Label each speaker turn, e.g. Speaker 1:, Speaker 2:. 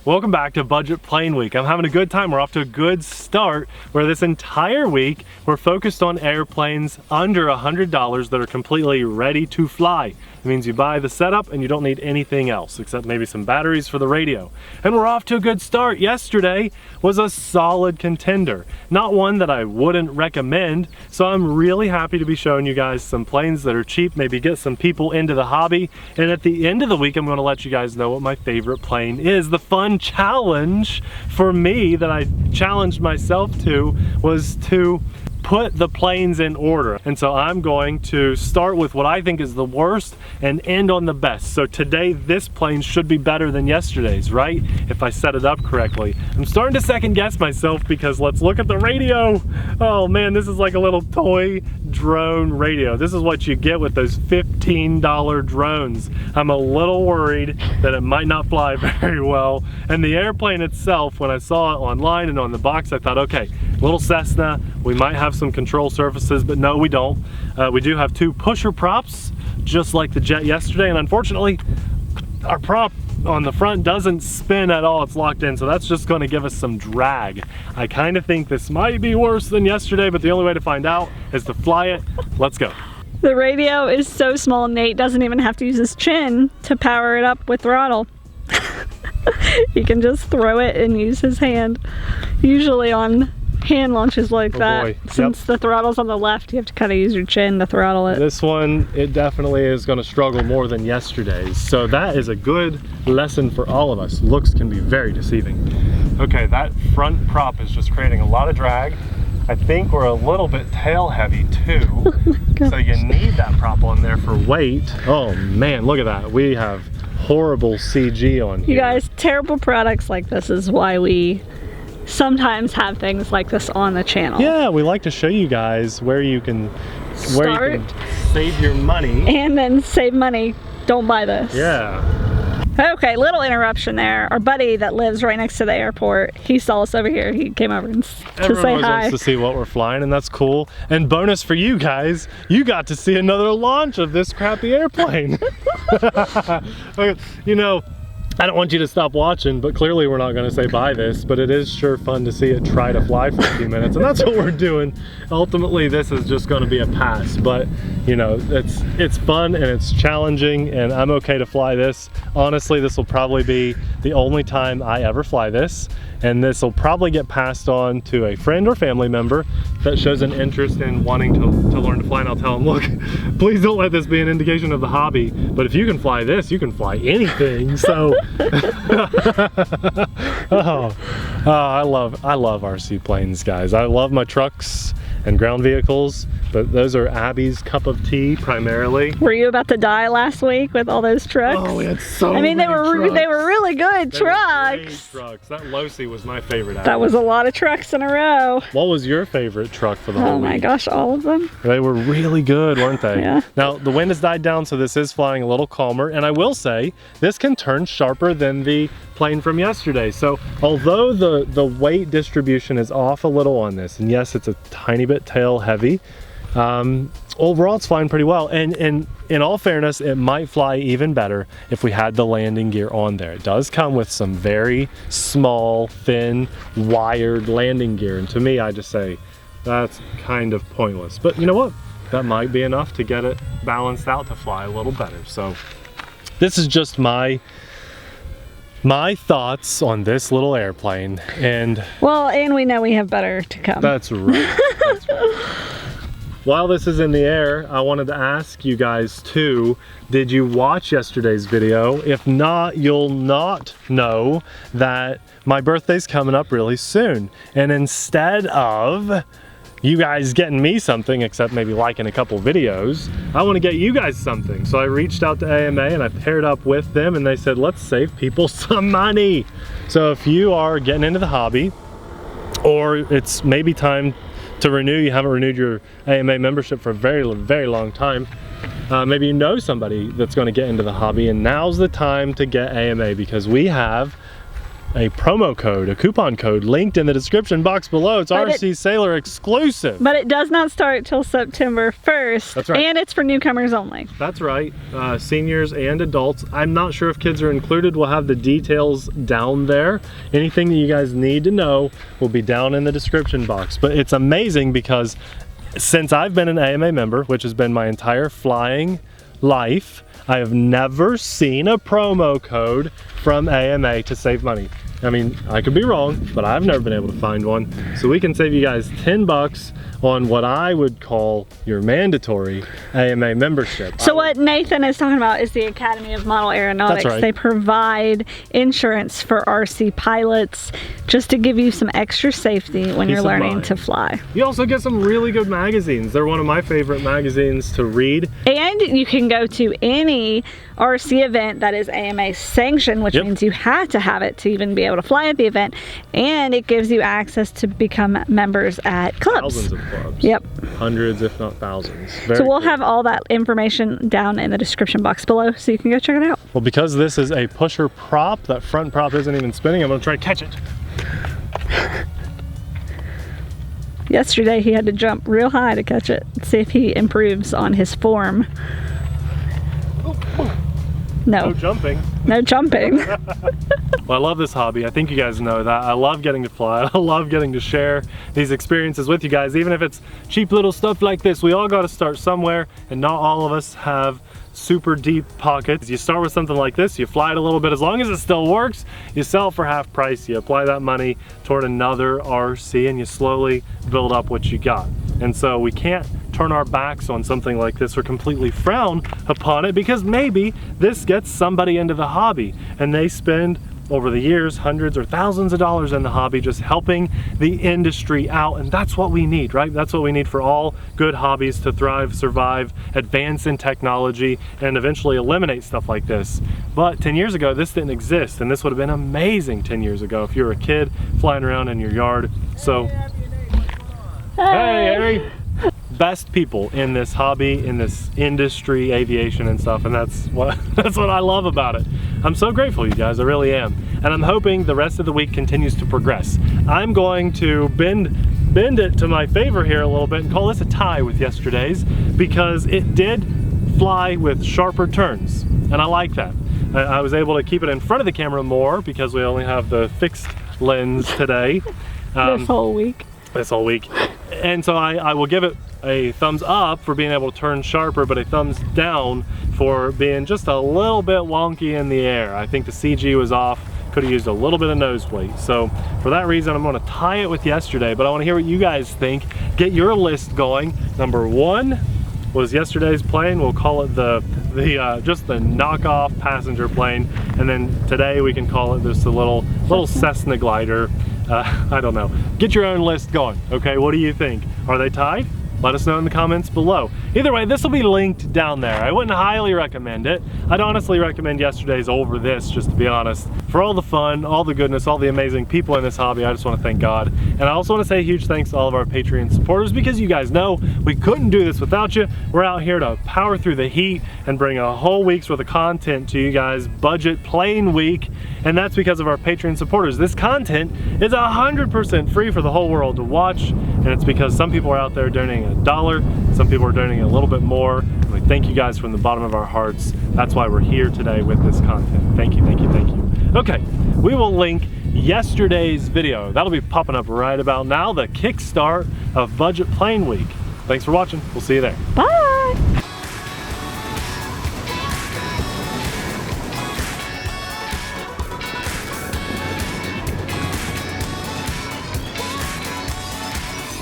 Speaker 1: Welcome back to Budget Plane Week. I'm having a good time. We're off to a good start where this entire week we're focused on airplanes under $100 that are completely ready to fly. It means you buy the setup and you don't need anything else except maybe some batteries for the radio. And we're off to a good start. Yesterday was a solid contender, not one that I wouldn't recommend. So I'm really happy to be showing you guys some planes that are cheap, maybe get some people into the hobby. And at the end of the week, I'm going to let you guys know what my favorite plane is. The fun challenge for me that I challenged myself to was to put the planes in order. And so I'm going to start with what I think is the worst and end on the best. So today, this plane should be better than yesterday's, right? If I set it up correctly. I'm starting to second guess myself because let's look at the radio. Oh man, this is like a little toy drone radio. This is what you get with those $15 drones. I'm a little worried that it might not fly very well. And the airplane itself, when I saw it online and on the box, I thought, okay, little Cessna, we might have some control surfaces, but no, we don't. We do have two pusher props, just like the jet yesterday, and unfortunately, our prop on the front doesn't spin at all. It's locked in, so that's just going to give us some drag. I kind of think this might be worse than yesterday, but the only way to find out is to fly it. Let's go.
Speaker 2: The radio is so small, Nate doesn't even have to use his chin to power it up with throttle. He can just throw it and use his hand. Usually on hand launches like that, since the throttle's on the left, you have to kind of use your chin to throttle it.
Speaker 1: This one, it definitely is going to struggle more than yesterday's, so that is a good lesson for all of us. Looks can be very deceiving. Okay, that front prop is just creating a lot of drag. I think we're a little bit tail heavy too, so you need that prop on there for weight. Oh man, look at that. We have horrible CG on here.
Speaker 2: You guys, terrible products like this is why we sometimes have things like this on the channel.
Speaker 1: Yeah, we like to show you guys where you can save your money.
Speaker 2: And then save money. Don't buy this.
Speaker 1: Yeah.
Speaker 2: Okay, little interruption there. Our buddy that lives right next to the airport, he saw us over here. He came over to say hi.
Speaker 1: Everyone wants to see what we're flying, and that's cool. And bonus for you guys, you got to see another launch of this crappy airplane. You know, I don't want you to stop watching, but clearly we're not going to say buy this, but it is sure fun to see it try to fly for a few minutes, and that's what we're doing. Ultimately, this is just going to be a pass, but you know, it's fun and it's challenging, and I'm okay to fly this. Honestly, this will probably be the only time I ever fly this, and this will probably get passed on to a friend or family member that shows an interest in wanting to learn to fly, and I'll tell them, look, please don't let this be an indication of the hobby, but if you can fly this, you can fly anything. So I love RC planes, guys. I love my trucks and ground vehicles, but those are Abby's cup of tea primarily.
Speaker 2: Were you about to die last week with all those trucks?
Speaker 1: Oh, we had so many.
Speaker 2: I mean, they were really good trucks.
Speaker 1: That Losi was my favorite.
Speaker 2: That was a lot of trucks in a row.
Speaker 1: What was your favorite truck for the whole week?
Speaker 2: Oh my gosh, all of them.
Speaker 1: They were really good, weren't they?
Speaker 2: Yeah.
Speaker 1: Now the wind has died down, so this is flying a little calmer, and I will say this can turn sharper than the plane from yesterday. So although the weight distribution is off a little on this, and yes, it's a tiny bit tail heavy, overall it's flying pretty well. And in all fairness, it might fly even better if we had the landing gear on there. It does come with some very small, thin, wired landing gear, and to me, I just say that's kind of pointless. But you know what? That might be enough to get it balanced out to fly a little better. So this is just my thoughts on this little airplane, and
Speaker 2: we know we have better to come.
Speaker 1: That's right. That's right. While this is in the air, I wanted to ask you guys too, did you watch yesterday's video? If not, you'll not know that my birthday's coming up really soon, and instead of you guys getting me something, except maybe liking a couple videos, I want to get you guys something. So I reached out to AMA and I paired up with them, and they said, let's save people some money. So if you are getting into the hobby, or it's maybe time to renew, you haven't renewed your AMA membership for a very, very long time, maybe you know somebody that's going to get into the hobby, and now's the time to get AMA, because we have a promo code, a coupon code linked in the description box below. It's RC Sailor exclusive.
Speaker 2: But it does not start till September 1st.
Speaker 1: That's right.
Speaker 2: And it's for newcomers only.
Speaker 1: That's right. Seniors and adults. I'm not sure if kids are included. We'll have the details down there. Anything that you guys need to know will be down in the description box. But it's amazing because since I've been an AMA member, which has been my entire flying life, I have never seen a promo code from AMA to save money. I mean, I could be wrong, but I've never been able to find one. So we can save you guys 10 bucks on what I would call your mandatory AMA membership.
Speaker 2: So what Nathan is talking about is the Academy of Model Aeronautics.
Speaker 1: That's right.
Speaker 2: They provide insurance for RC pilots just to give you some extra safety when you're learning to fly.
Speaker 1: You also get some really good magazines. They're one of my favorite magazines to read.
Speaker 2: And you can go to any RC event that is AMA sanctioned, which means you have to have it to even be able to fly at the event. And it gives you access to become members at clubs.
Speaker 1: Thousands of clubs.
Speaker 2: Yep.
Speaker 1: Hundreds, if not thousands.
Speaker 2: So we'll have all that information down in the description box below so you can go check it out.
Speaker 1: Well, because this is a pusher prop, that front prop isn't even spinning, I'm gonna try to catch it.
Speaker 2: Yesterday he had to jump real high to catch it. See if he improves on his form. No
Speaker 1: jumping.
Speaker 2: No jumping.
Speaker 1: Well, I love this hobby. I think you guys know that. I love getting to fly. I love getting to share these experiences with you guys, even if it's cheap little stuff like this. We all got to start somewhere, and not all of us have super deep pockets. You start with something like this, you fly it a little bit, as long as it still works, you sell it for half price, you apply that money toward another RC, and you slowly build up what you got. And so we can't turn our backs on something like this or completely frown upon it, because maybe this gets somebody into the hobby and they spend over the years hundreds or thousands of dollars in the hobby just helping the industry out. And that's what we need, right? That's what we need for all good hobbies to thrive, survive, advance in technology, and eventually eliminate stuff like this. But 10 years ago this didn't exist, and this would have been amazing 10 years ago if you were a kid flying around in your yard. So hey Harry, best people in this hobby, in this industry, aviation and stuff, and that's what I love about it. I'm so grateful, you guys, I really am. And I'm hoping the rest of the week continues to progress. I'm going to bend it to my favor here a little bit and call this a tie with yesterday's, because it did fly with sharper turns, and I like that. I was able to keep it in front of the camera more because we only have the fixed lens today.
Speaker 2: This whole week.
Speaker 1: And so I will give it a thumbs up for being able to turn sharper, but a thumbs down for being just a little bit wonky in the air. I think the CG was off, could have used a little bit of nose plate. So for that reason, I'm gonna tie it with yesterday, but I wanna hear what you guys think. Get your list going. Number one was yesterday's plane. We'll call it just the knockoff passenger plane. And then today we can call it just a little Cessna glider. I don't know. Get your own list going, okay? What do you think? Are they tied? Let us know in the comments below. Either way, this will be linked down there. I wouldn't highly recommend it. I'd honestly recommend yesterday's over this, just to be honest. For all the fun, all the goodness, all the amazing people in this hobby, I just want to thank God. And I also want to say a huge thanks to all of our Patreon supporters, because you guys know we couldn't do this without you. We're out here to power through the heat and bring a whole week's worth of content to you guys, budget plane week, and that's because of our Patreon supporters. This content is 100% free for the whole world to watch, and it's because some people are out there donating $1, some people are donating a little bit more. And we thank you guys from the bottom of our hearts. That's why we're here today with this content. Thank you, thank you, thank you. Okay, we will link yesterday's video. That'll be popping up right about now, the kickstart of Budget Plane Week. Thanks for watching. We'll see you there.
Speaker 2: Bye.